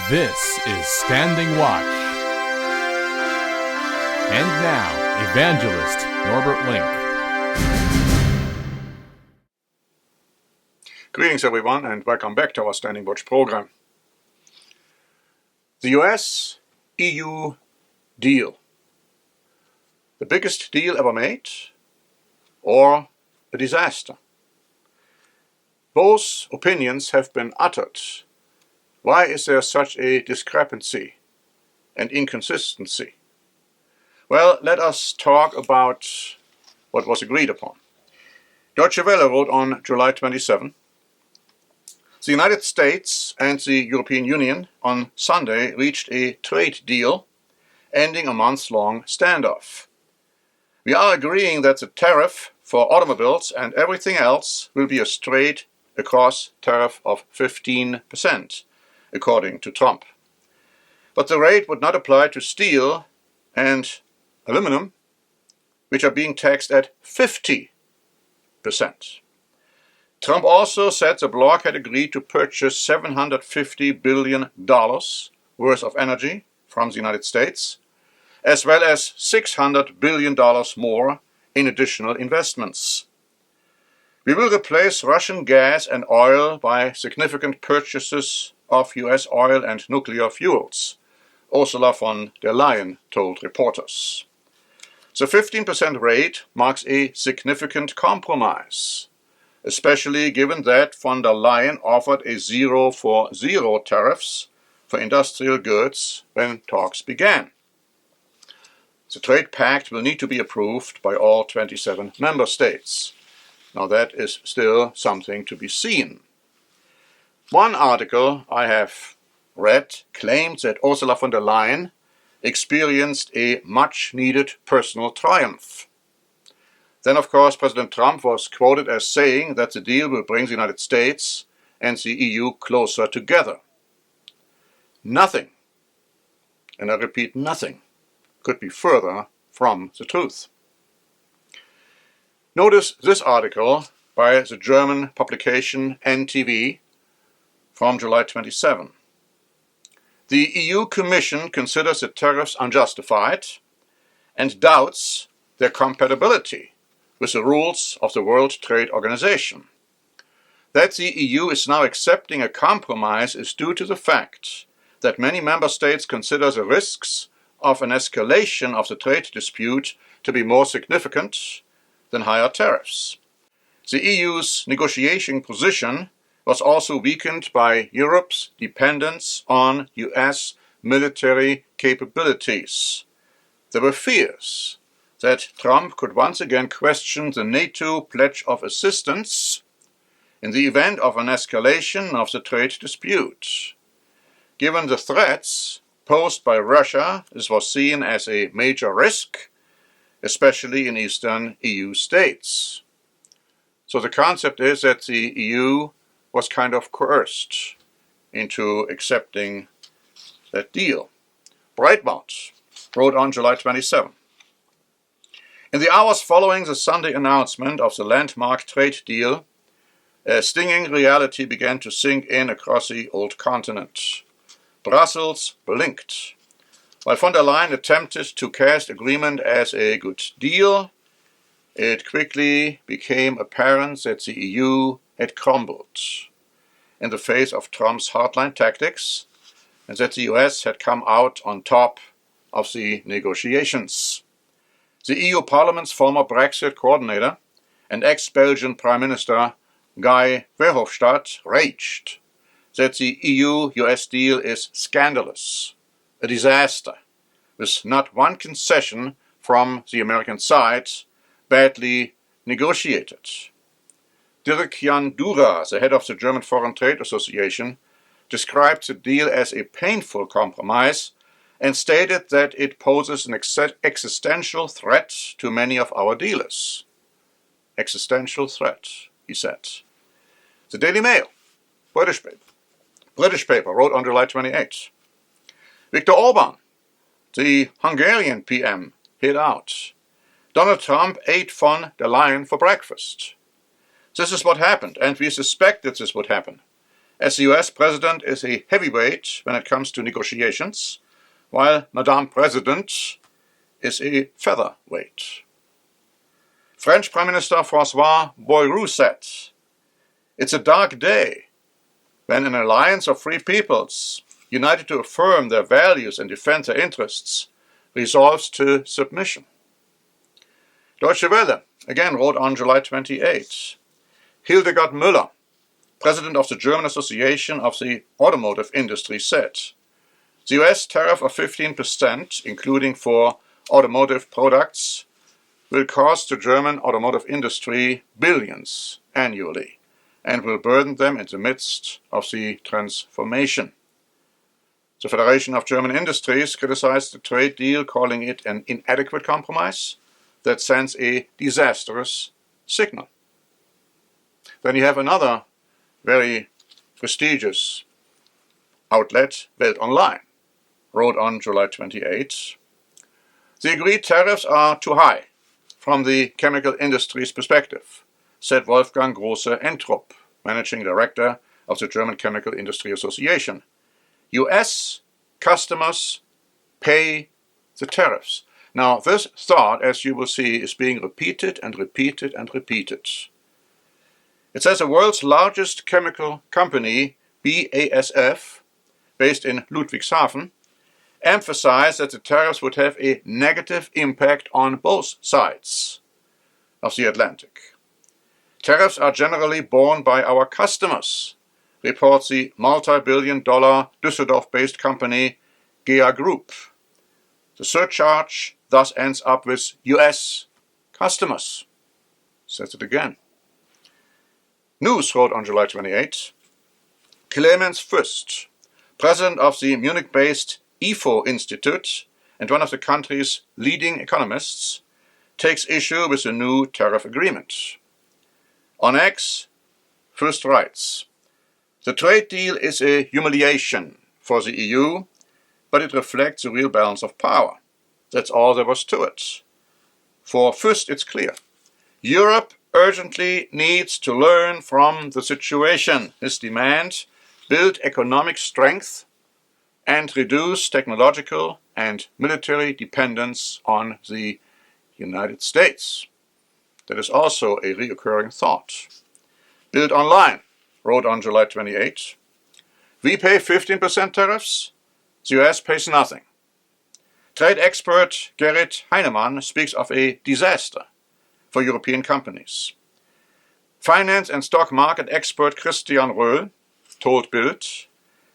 This is Standing Watch. And now, Evangelist Norbert Link. Greetings everyone and welcome back to our Standing Watch program. The US-EU deal. The biggest deal ever made or a disaster? Both opinions have been uttered. Why is there such a discrepancy and inconsistency? Well, let us talk about what was agreed upon. Deutsche Welle wrote on July 27, the United States and the European Union on Sunday reached a trade deal, ending a month-long standoff. We are agreeing that the tariff for automobiles and everything else will be a straight-across tariff of 15%. According to Trump. But the rate would not apply to steel and aluminum, which are being taxed at 50%. Trump also said the bloc had agreed to purchase $750 billion worth of energy from the United States, as well as $600 billion more in additional investments. We will replace Russian gas and oil by significant purchases of US oil and nuclear fuels, Ursula von der Leyen told reporters. The 15% rate marks a significant compromise, especially given that von der Leyen offered a 0-for-0 tariffs for industrial goods when talks began. The trade pact will need to be approved by all 27 member states. Now that is still something to be seen. One article I have read claimed that Ursula von der Leyen experienced a much-needed personal triumph. Then, of course, President Trump was quoted as saying that the deal will bring the United States and the EU closer together. Nothing, and I repeat nothing, could be further from the truth. Notice this article by the German publication NTV from July 27. The EU Commission considers the tariffs unjustified and doubts their compatibility with the rules of the World Trade Organization. That the EU is now accepting a compromise is due to the fact that many member states consider the risks of an escalation of the trade dispute to be more significant than higher tariffs. The EU's negotiating position was also weakened by Europe's dependence on US military capabilities. There were fears that Trump could once again question the NATO pledge of assistance in the event of an escalation of the trade dispute. Given the threats posed by Russia, this was seen as a major risk, especially in eastern EU states. So the concept is that the EU was kind of coerced into accepting that deal. Breitbart wrote on July 27. In the hours following the Sunday announcement of the landmark trade deal, a stinging reality began to sink in across the old continent. Brussels blinked. While von der Leyen attempted to cast agreement as a good deal, it quickly became apparent that the EU had crumbled in the face of Trump's hardline tactics and that the US had come out on top of the negotiations. The EU Parliament's former Brexit coordinator and ex-Belgian Prime Minister Guy Verhofstadt raged that the EU-US deal is scandalous, a disaster, with not one concession from the American side, badly negotiated. Dirk-Jan Dura, the head of the German Foreign Trade Association, described the deal as a painful compromise and stated that it poses an existential threat to many of our dealers. Existential threat, he said. The Daily Mail, British paper, wrote on July 28. Viktor Orban, the Hungarian PM, hid out. Donald Trump ate von der Leyen for breakfast. This is what happened, and we suspected this would happen. as the US President is a heavyweight when it comes to negotiations, while Madame President is a featherweight. French Prime Minister François Bayrou said, "It's a dark day when an alliance of free peoples, united to affirm their values and defend their interests, resolves to submission." Deutsche Welle again wrote on July 28, Hildegard Müller, president of the German Association of the Automotive Industry, said, "The US tariff of 15%, including for automotive products, will cost the German automotive industry billions annually and will burden them in the midst of the transformation." The Federation of German Industries criticized the trade deal, calling it an inadequate compromise that sends a disastrous signal. Then you have another very prestigious outlet, Welt Online, wrote on July 28, "The agreed tariffs are too high from the chemical industry's perspective," said Wolfgang Grosse-Entrup, managing director of the German Chemical Industry Association. US customers pay the tariffs. Now, this thought, as you will see, is being repeated and repeated and repeated. It says the world's largest chemical company, BASF, based in Ludwigshafen, emphasized that the tariffs would have a negative impact on both sides of the Atlantic. "Tariffs are generally borne by our customers," reports the multi-billion-dollar Düsseldorf-based company GEA Group. "The surcharge thus ends up with US customers." Says it again. News wrote on July 28, Clemens Fürst, president of the Munich-based IFO Institute and one of the country's leading economists, takes issue with the new tariff agreement. On X, Fürst writes, "The trade deal is a humiliation for the EU, but it reflects the real balance of power. That's all there was to it. For Fürst, it's clear. Europe urgently needs to learn from the situation. His demand, build economic strength and reduce technological and military dependence on the United States." That is also a recurring thought. Bild Online wrote on July 28, "We pay 15% tariffs, the US pays nothing." Trade expert Gerrit Heinemann speaks of a disaster for European companies. Finance and stock market expert Christian Röhl told Bild,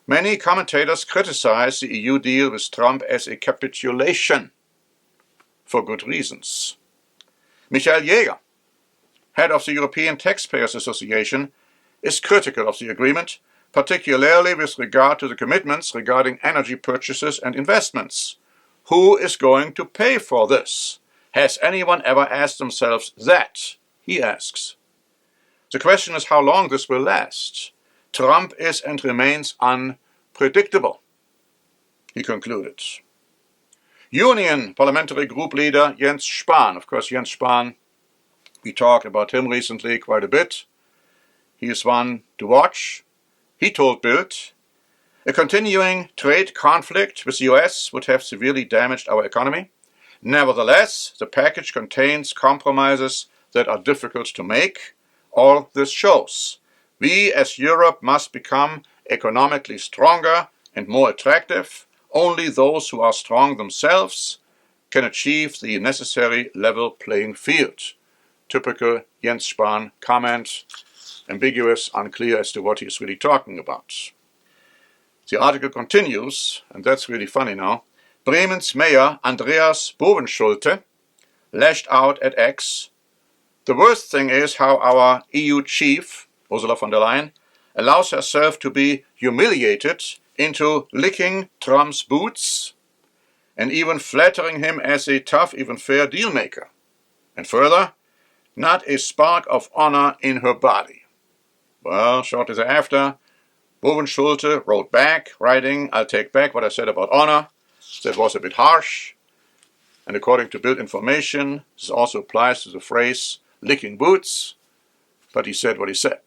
"Many commentators criticize the EU deal with Trump as a capitulation, for good reasons." Michael Jäger, head of the European Taxpayers Association, is critical of the agreement, particularly with regard to the commitments regarding energy purchases and investments. Who is going to pay for this? Has anyone ever asked themselves that? He asks. The question is how long this will last. Trump is and remains unpredictable, he concluded. Union Parliamentary Group leader Jens Spahn, of course Jens Spahn, we talked about him recently quite a bit. He is one to watch. He told Bild, "A continuing trade conflict with the US would have severely damaged our economy. Nevertheless, the package contains compromises that are difficult to make. All this shows we as Europe must become economically stronger and more attractive. Only those who are strong themselves can achieve the necessary level playing field." Typical Jens Spahn comment, ambiguous, unclear as to what he is really talking about. The article continues, and that's really funny now. Bremen's Mayor Andreas Bovenschulte lashed out at X. "The worst thing is how our EU chief, Ursula von der Leyen, allows herself to be humiliated into licking Trump's boots and even flattering him as a tough, even fair deal maker. And further, not a spark of honor in her body." Well, shortly thereafter, Bovenschulte wrote back, writing, "I'll take back what I said about honor. That was a bit harsh." And according to Bild information, this also applies to the phrase licking boots, but he said what he said.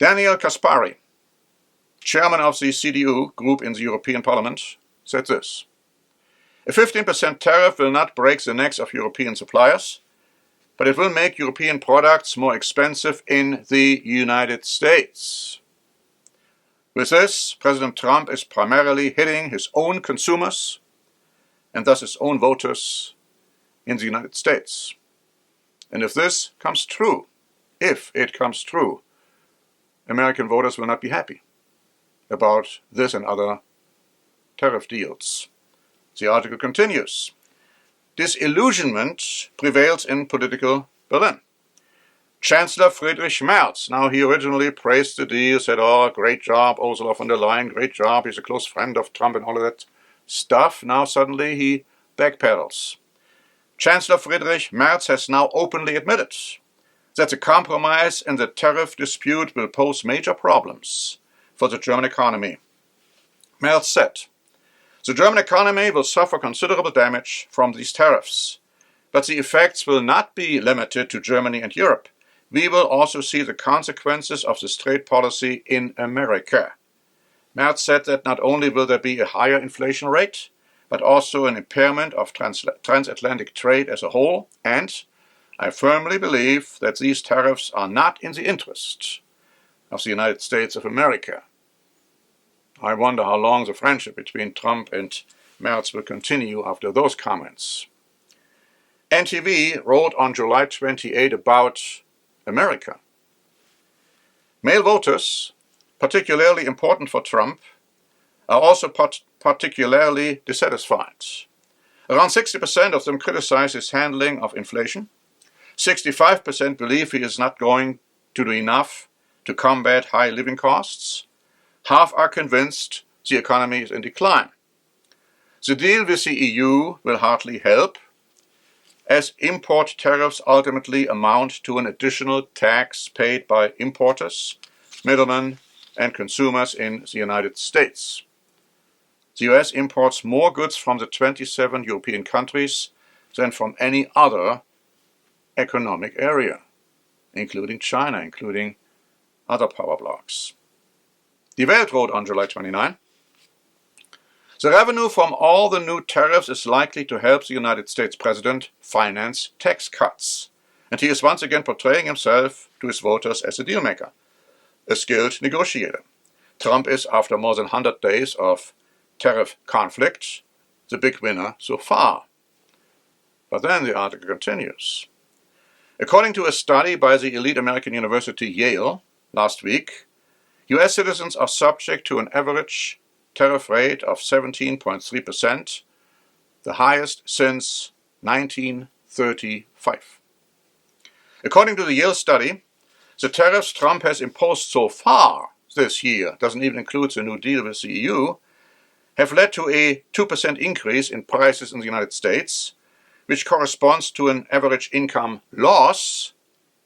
Daniel Caspary, chairman of the CDU group in the European Parliament, said this: "A 15% tariff will not break the necks of European suppliers, but it will make European products more expensive in the United States." With this, President Trump is primarily hitting his own consumers and thus his own voters in the United States. And if this comes true, American voters will not be happy about this and other tariff deals. The article continues: "Disillusionment prevails in political Berlin. Chancellor Friedrich Merz," now he originally praised the deal, said, "Oh, great job, Ursula von der Leyen, great job, he's a close friend of Trump," and all of that stuff. Now suddenly he backpedals. Chancellor Friedrich Merz has now openly admitted that the compromise in the tariff dispute will pose major problems for the German economy. Merz said, "The German economy will suffer considerable damage from these tariffs, but the effects will not be limited to Germany and Europe. We will also see the consequences of this trade policy in America." Merz said that not only will there be a higher inflation rate, but also an impairment of transatlantic trade as a whole, and I firmly believe that these tariffs are not in the interest of the United States of America. I wonder how long the friendship between Trump and Merz will continue after those comments. NTV wrote on July 28 about America. Male voters, particularly important for Trump, are also particularly dissatisfied. Around 60% of them criticize his handling of inflation. 65% believe he is not going to do enough to combat high living costs. Half are convinced the economy is in decline. The deal with the EU will hardly help, as import tariffs ultimately amount to an additional tax paid by importers, middlemen, and consumers in the United States. The US imports more goods from the 27 European countries than from any other economic area, including China, including other power blocks. Die Welt wrote on July 29, "The revenue from all the new tariffs is likely to help the United States president finance tax cuts, and he is once again portraying himself to his voters as a dealmaker, a skilled negotiator. Trump is, after more than 100 days of tariff conflict, the big winner so far." But then the article continues. According to a study by the elite American university Yale last week, US citizens are subject to an average tariff rate of 17.3%, the highest since 1935. According to the Yale study, the tariffs Trump has imposed so far this year, doesn't even include the new deal with the EU, have led to a 2% increase in prices in the United States, which corresponds to an average income loss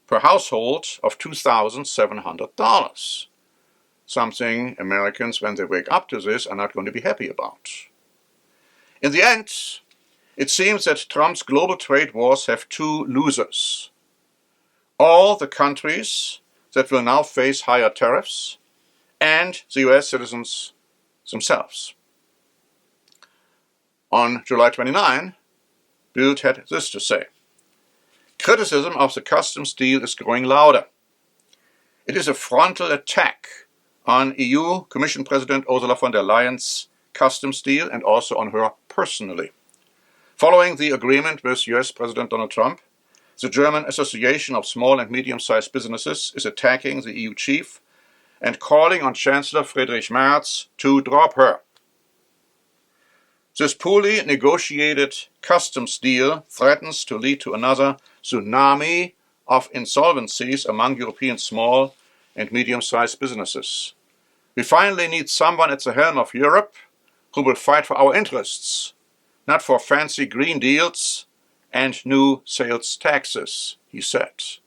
per household of $2,700. Something Americans, when they wake up to this, are not going to be happy about. In the end, it seems that Trump's global trade wars have two losers: all the countries that will now face higher tariffs, and the US citizens themselves. On July 29, Bild had this to say: "Criticism of the customs deal is growing louder. It is a frontal attack on EU Commission President Ursula von der Leyen's customs deal and also on her personally. Following the agreement with US President Donald Trump, the German Association of Small and Medium-Sized Businesses is attacking the EU chief and calling on Chancellor Friedrich Merz to drop her. This poorly negotiated customs deal threatens to lead to another tsunami of insolvencies among European small and medium-sized businesses. We finally need someone at the helm of Europe who will fight for our interests, not for fancy green deals and new sales taxes," he said.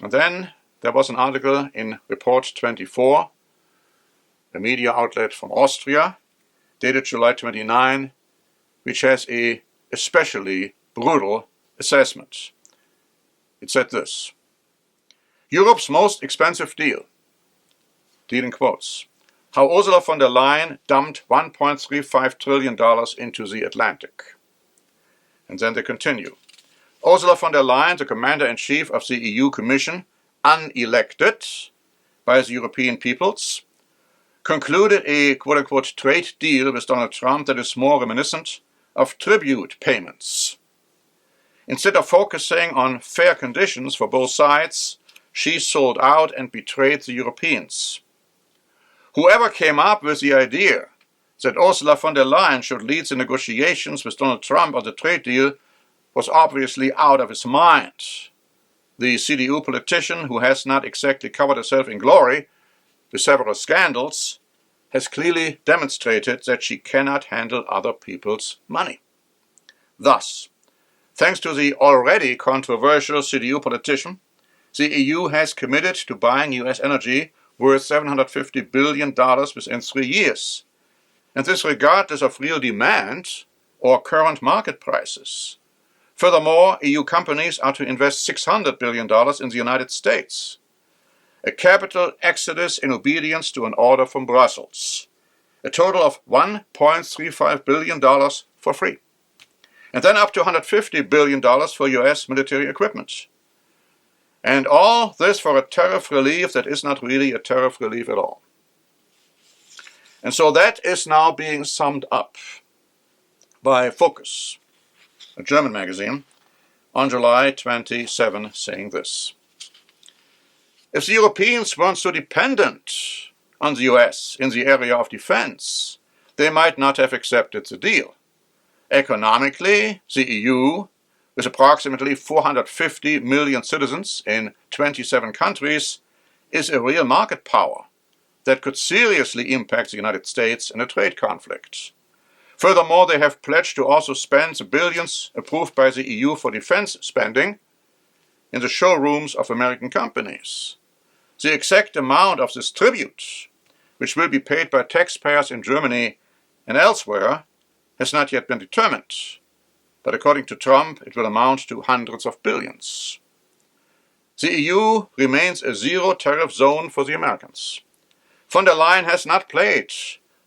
And then there was an article in Report 24, a media outlet from Austria, dated July 29, which has a especially brutal assessment. It said this: Europe's most expensive deal in quotes, how Ursula von der Leyen dumped $1.35 trillion into the Atlantic. And then they continue. Ursula von der Leyen, the Commander-in-Chief of the EU Commission, unelected by the European peoples, concluded a quote-unquote trade deal with Donald Trump that is more reminiscent of tribute payments. Instead of focusing on fair conditions for both sides, she sold out and betrayed the Europeans. Whoever came up with the idea that Ursula von der Leyen should lead the negotiations with Donald Trump on the trade deal was obviously out of his mind. The CDU politician, who has not exactly covered herself in glory with several scandals, has clearly demonstrated that she cannot handle other people's money. Thus, thanks to the already controversial CDU politician, the EU has committed to buying US energy worth $750 billion within 3 years, and this regardless of real demand or current market prices. Furthermore, EU companies are to invest $600 billion in the United States, a capital exodus in obedience to an order from Brussels, a total of $1.35 billion for free, and then up to $150 billion for US military equipment. And all this for a tariff relief that is not really a tariff relief at all. And so that is now being summed up by Focus, a German magazine, on July 27, saying this. If the Europeans weren't so dependent on the US in the area of defense, they might not have accepted the deal. Economically, the EU, with approximately 450 million citizens in 27 countries, is a real market power that could seriously impact the United States in a trade conflict. Furthermore, they have pledged to also spend the billions approved by the EU for defense spending in the showrooms of American companies. The exact amount of this tribute, which will be paid by taxpayers in Germany and elsewhere, has not yet been determined. But according to Trump, it will amount to hundreds of billions. The EU remains a zero-tariff zone for the Americans. Von der Leyen has not played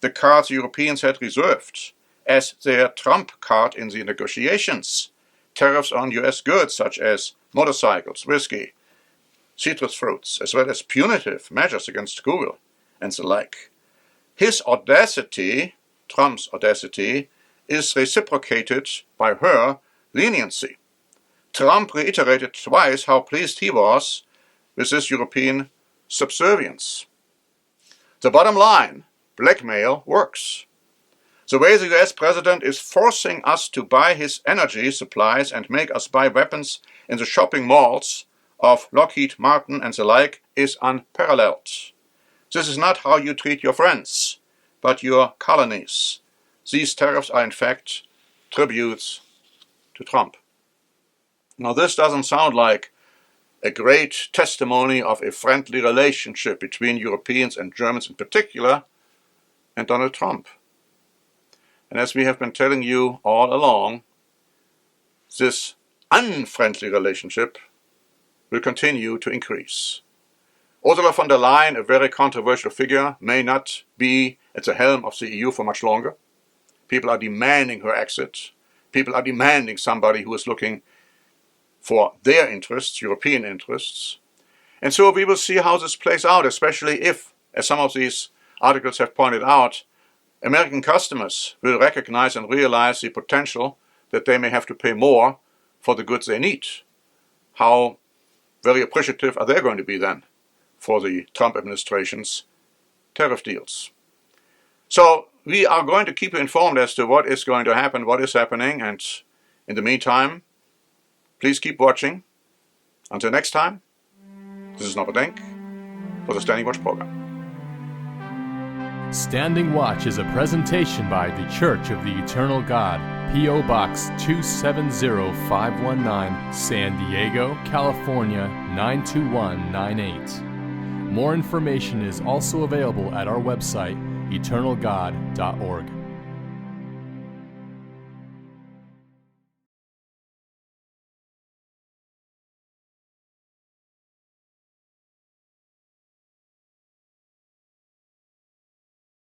the cards the Europeans had reserved as their trump card in the negotiations. Tariffs on US goods such as motorcycles, whiskey, citrus fruits, as well as punitive measures against Google and the like. His audacity, Trump's audacity, is reciprocated by her leniency. Trump reiterated twice how pleased he was with this European subservience. The bottom line, blackmail works. The way the US president is forcing us to buy his energy supplies and make us buy weapons in the shopping malls of Lockheed Martin and the like is unparalleled. This is not how you treat your friends, but your colonies. These tariffs are in fact tributes to Trump. Now this doesn't sound like a great testimony of a friendly relationship between Europeans and Germans in particular and Donald Trump. And as we have been telling you all along, this unfriendly relationship will continue to increase. Ursula von der Leyen, a very controversial figure, may not be at the helm of the EU for much longer. People are demanding her exit. People are demanding somebody who is looking for their interests, European interests. And so we will see how this plays out, especially if, as some of these articles have pointed out, American customers will recognize and realize the potential that they may have to pay more for the goods they need. How very appreciative are they going to be then for the Trump administration's tariff deals? So we are going to keep you informed as to what is going to happen, what is happening, and in the meantime, please keep watching. Until next time, this is Norbert Denk for the Standing Watch program. Standing Watch is a presentation by The Church of the Eternal God, P.O. Box 270519, San Diego, California 92198. More information is also available at our website, eternalgod.org.